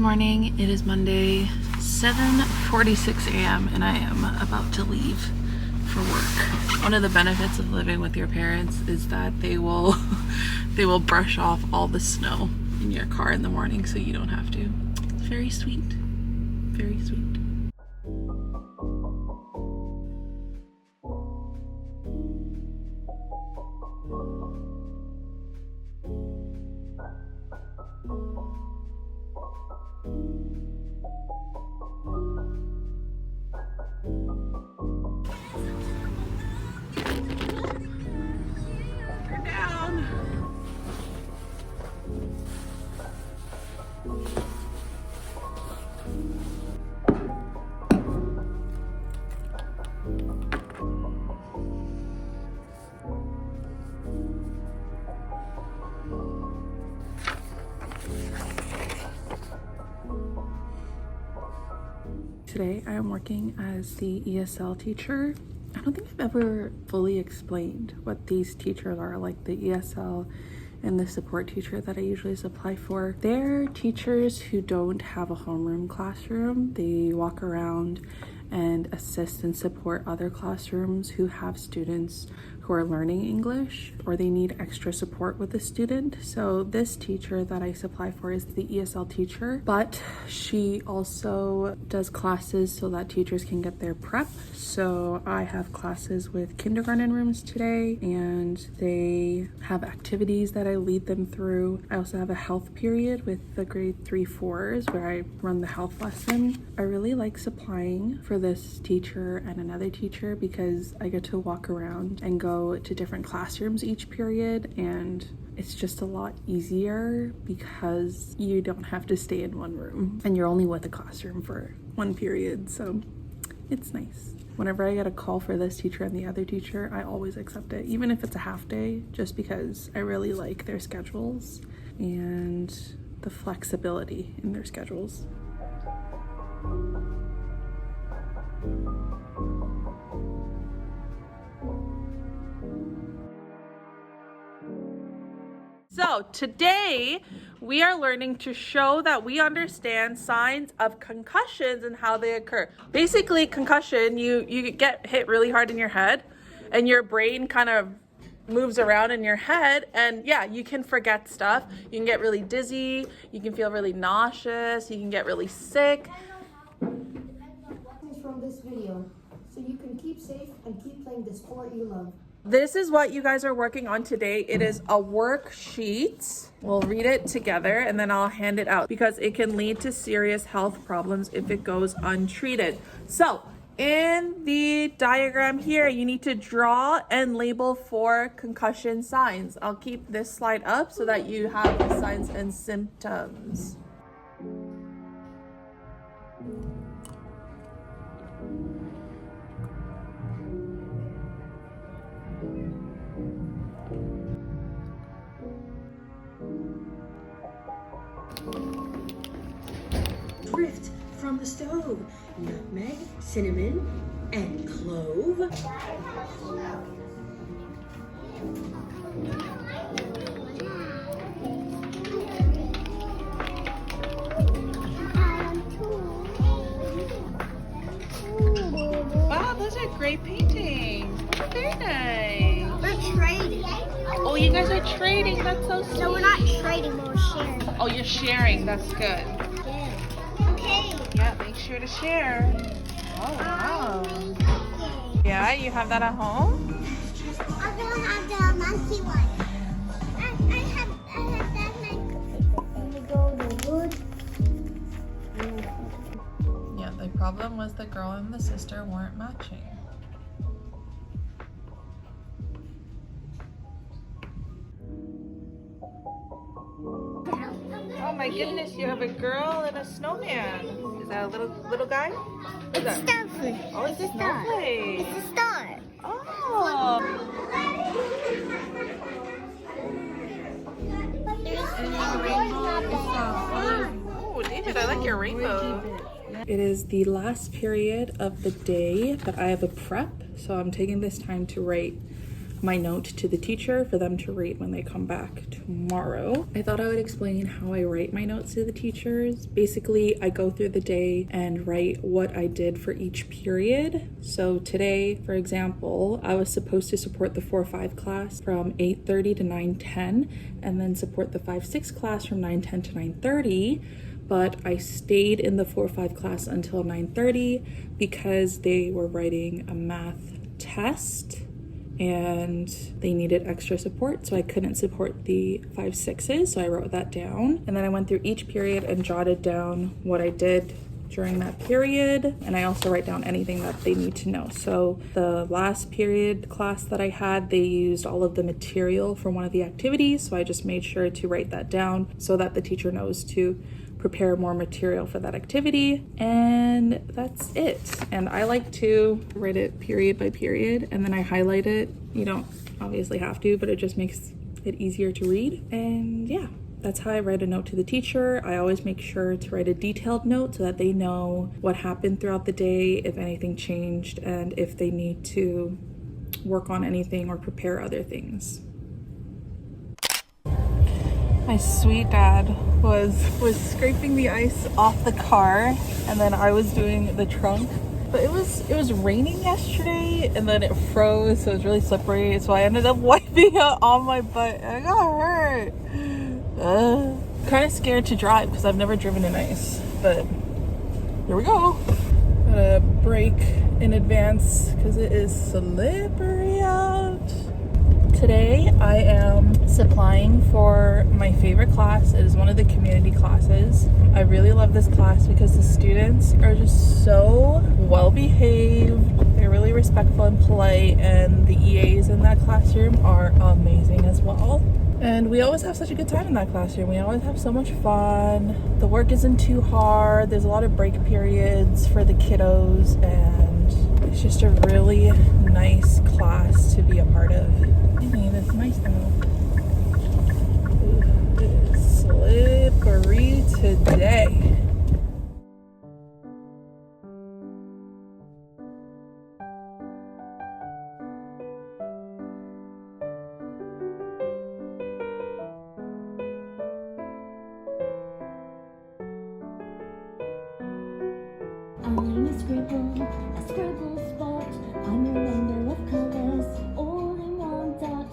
morning. It is Monday, 7:46 a.m. and I am about to leave for work. One of the benefits of living with your parents is that they will brush off all the snow in your car in the morning so you don't have to. It's very sweet. Very sweet. Today I am working as the ESL teacher. I don't think I've ever fully explained what these teachers are, like the ESL and the support teacher that I usually apply for. They're teachers who don't have a homeroom classroom. They walk around and assist and support other classrooms who have students who are learning English or they need extra support with the student. So this teacher that I supply for is the ESL teacher, but she also does classes so that teachers can get their prep. So I have classes with kindergarten rooms today and they have activities that I lead them through. I also have a health period with the grade 3-4s where I run the health lesson. I really like supplying for this teacher and another teacher because I get to walk around and go to different classrooms each period, and it's just a lot easier because you don't have to stay in one room and you're only with a classroom for one period, so it's nice. Whenever I get a call for this teacher and the other teacher, I always accept it, even if it's a half day, just because I really like their schedules and the flexibility in their schedules. So today we are learning to show that we understand signs of concussions and how they occur. Basically, concussion, you get hit really hard in your head and your brain kind of moves around in your head, and yeah, you can forget stuff. You can get really dizzy, you can feel really nauseous, you can get really sick. From this video, so you can keep safe and keep playing the sport you love. This is what you guys are working on today. It is a worksheet. We'll read it together and then I'll hand it out because it can lead to serious health problems if it goes untreated. So in the diagram here, you need to draw and label 4 concussion signs. I'll keep this slide up so that you have the signs and symptoms. Drift from the stove, nutmeg, cinnamon, and clove. Wow, those are great paintings. Very nice. We're trading. Oh, you guys are trading. That's so sweet. No, we're not trading, we're sharing. Oh, you're sharing. That's good. Yeah. Okay. Yeah, make sure to share. Oh, wow. Yeah, you have that at home? I'm gonna have the monkey one. I have that monkey. We go to wood. Yeah, the problem was the girl and the sister weren't matching. Oh my goodness, you have a girl and a snowman. Is that a little guy? What is It's a that? snowflake. Oh, it's a snowflake. It's a star. Oh. Oh, David, I like your rainbow. It is the last period of the day, but I have a prep, so I'm taking this time to write my note to the teacher for them to read when they come back tomorrow. I thought I would explain how I write my notes to the teachers. Basically, I go through the day and write what I did for each period. So today, for example, I was supposed to support the 4-5 class from 8:30 to 9:10, and then support the 5-6 class from 9:10 to 9:30. But I stayed in the 4-5 class until 9:30 because they were writing a math test and they needed extra support, so I couldn't support the 5-6s, so I wrote that down. And then I went through each period and jotted down what I did during that period, and I also write down anything that they need to know. So the last period class that I had, they used all of the material for one of the activities, so I just made sure to write that down so that the teacher knows to prepare more material for that activity, and that's it. And I like to write it period by period, and then I highlight it. You don't obviously have to, but it just makes it easier to read. And yeah, that's how I write a note to the teacher. I always make sure to write a detailed note so that they know what happened throughout the day, if anything changed, and if they need to work on anything or prepare other things. My sweet dad was scraping the ice off the car, and then I was doing the trunk. But it was raining yesterday, and then it froze, so it was really slippery. So I ended up wiping it on my butt, and I got hurt. Kind of scared to drive because I've never driven in ice, but here we go. Gotta brake in advance because it is slippery out. Today I am supplying for my favorite class. It is one of the community classes. I really love this class because the students are just so well behaved. They're really respectful and polite, and the EAs in that classroom are amazing as well. And we always have such a good time in that classroom. We always have so much fun. The work isn't too hard. There's a lot of break periods for the kiddos, and it's just a really nice class to be a part of. I mean, it's nice out. Ooh, it is slippery today. I'm a scribble spot. I'm a member of colors, all in one dot.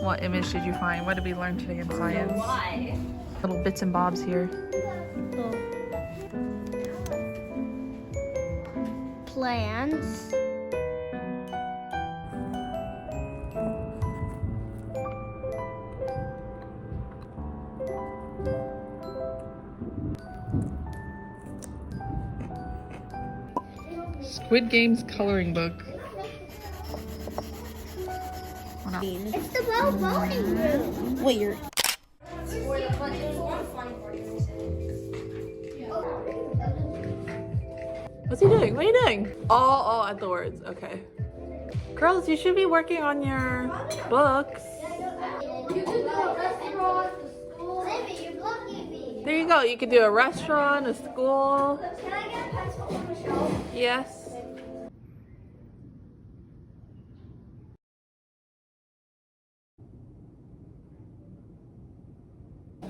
What image did you find? What did we learn today in science? Why? Little bits and bobs here. Plants. Squid Game's coloring book. It's the voting room. Wait, you're... What's he doing? What are you doing? Oh, at the words. Okay. Girls, you should be working on your books. There you go. You could do a restaurant, a school. Can I get a pencil from Michelle? Yes.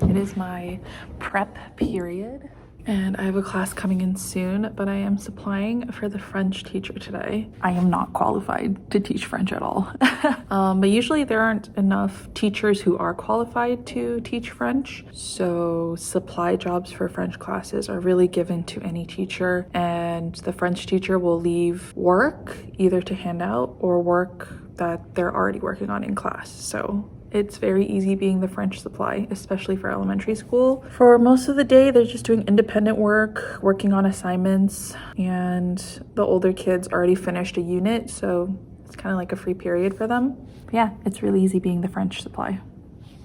It is my prep period, and I have a class coming in soon, but I am supplying for the French teacher today. I am not qualified to teach French at all. But usually there aren't enough teachers who are qualified to teach French, so supply jobs for French classes are really given to any teacher, and the French teacher will leave work either to hand out or work that they're already working on in class. So it's very easy being the French supply, especially for elementary school. For most of the day, they're just doing independent work, working on assignments, and the older kids already finished a unit, so it's kind of like a free period for them. But yeah, it's really easy being the French supply.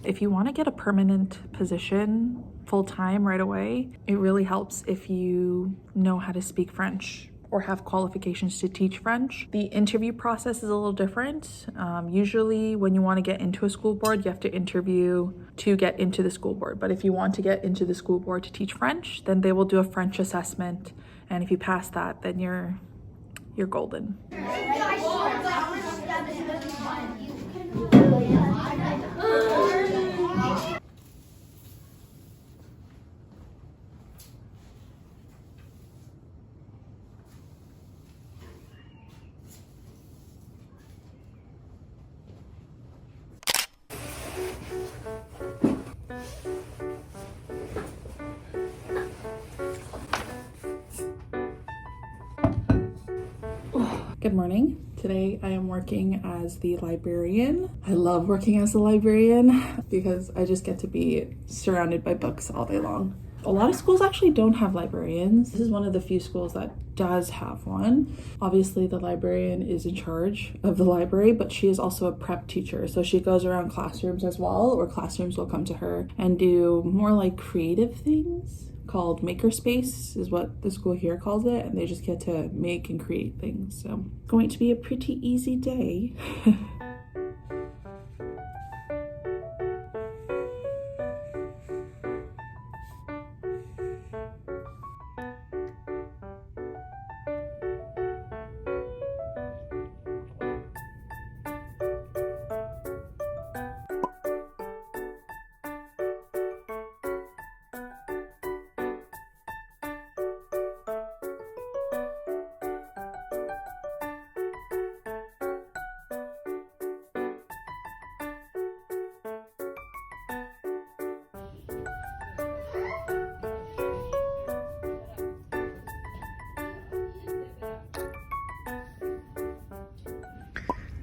If you want to get a permanent position full-time right away, it really helps if you know how to speak French or have qualifications to teach French. The interview process is a little different. Usually when you want to get into a school board, you have to interview to get into the school board. But if you want to get into the school board to teach French, then they will do a French assessment. And if you pass that, then you're golden. Good morning. Today I am working as the librarian. I love working as the librarian because I just get to be surrounded by books all day long. A lot of schools actually don't have librarians. This is one of the few schools that does have one. Obviously, the librarian is in charge of the library, but she is also a prep teacher. So she goes around classrooms as well, or classrooms will come to her and do more like creative things called makerspace is what the school here calls it, and they just get to make and create things. So it's going to be a pretty easy day.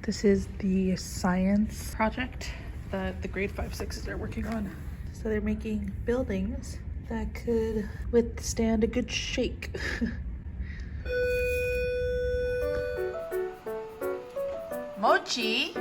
This is the science project that the grade 5-6s are working on. So they're making buildings that could withstand a good shake. Mochi!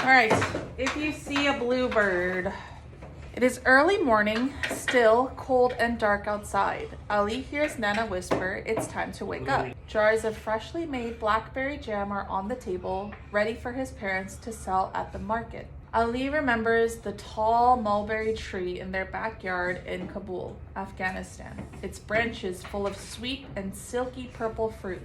All right, if you see a bluebird, it is early morning, still cold and dark outside. Ali hears Nana whisper, it's time to wake up. Jars of freshly made blackberry jam are on the table, ready for his parents to sell at the market. Ali remembers the tall mulberry tree in their backyard in Kabul, Afghanistan, its branches full of sweet and silky purple fruit.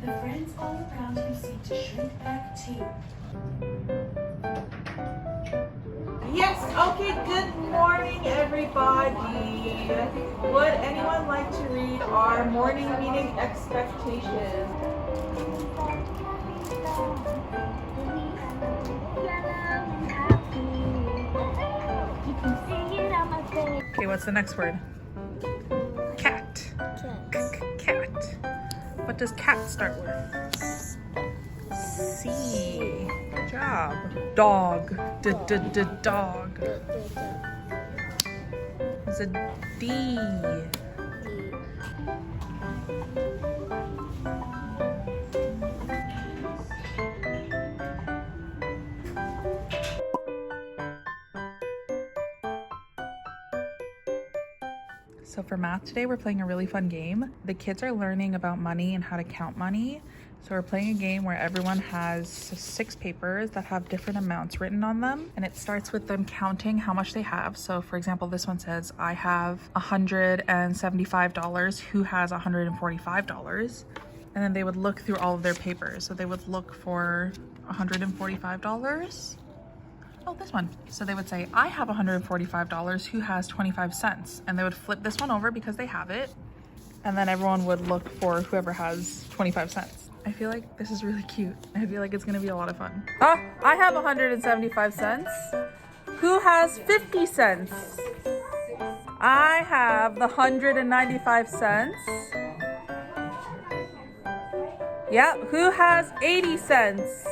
The friends all around him seem to shrink back too. Yes, okay, good morning everybody. Would anyone like to read our morning meeting expectations? Okay, what's the next word? Cat. Cat. What does cat start with? C. Good job. Dog. Dog. It's a D. So for math today, we're playing a really fun game. The kids are learning about money and how to count money. So we're playing a game where everyone has 6 papers that have different amounts written on them. And it starts with them counting how much they have. So for example, this one says, I have $175. Who has $145? And then they would look through all of their papers. So they would look for $145. Oh, this one. So they would say, I have $145. Who has 25 cents? And they would flip this one over because they have it. And then everyone would look for whoever has 25 cents. I feel like this is really cute. I feel like it's gonna be a lot of fun. Oh, I have 175 cents. Who has 50 cents? I have the 195 cents. Yep, who has 80 cents?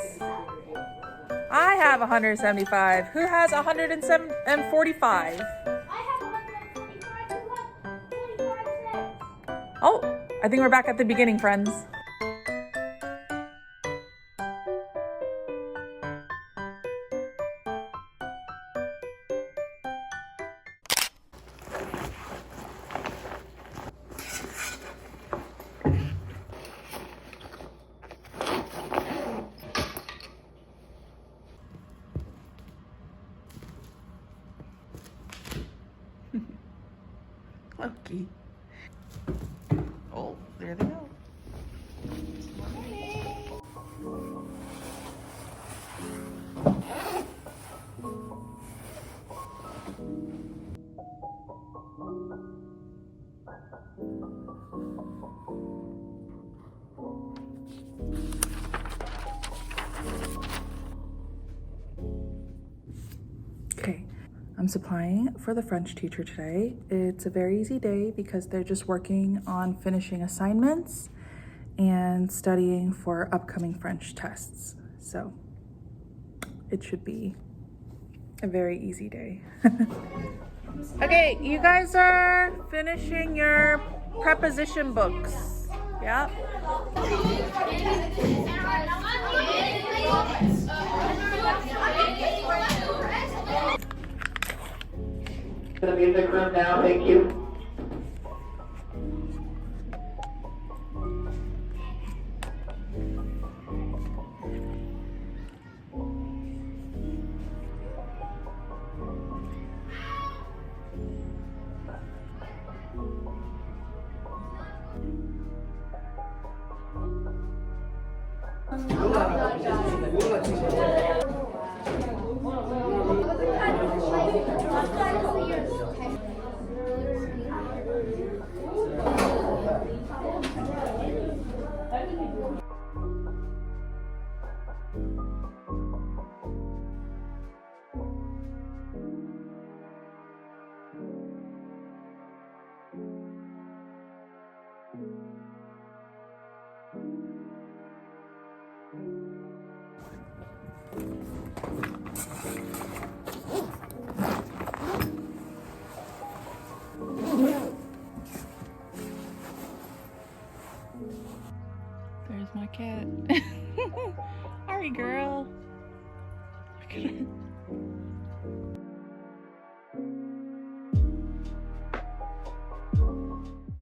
I have 175. Who has 145? Oh, I think we're back at the beginning, friends. Loki. Oh, there they go. Okay, I'm supplying for the French teacher today. It's a very easy day because they're just working on finishing assignments and studying for upcoming French tests. So it should be a very easy day. Okay, you guys are finishing your preposition books. Yeah. The music room now, thank you. There's my cat. Hurry, girl. Look at her.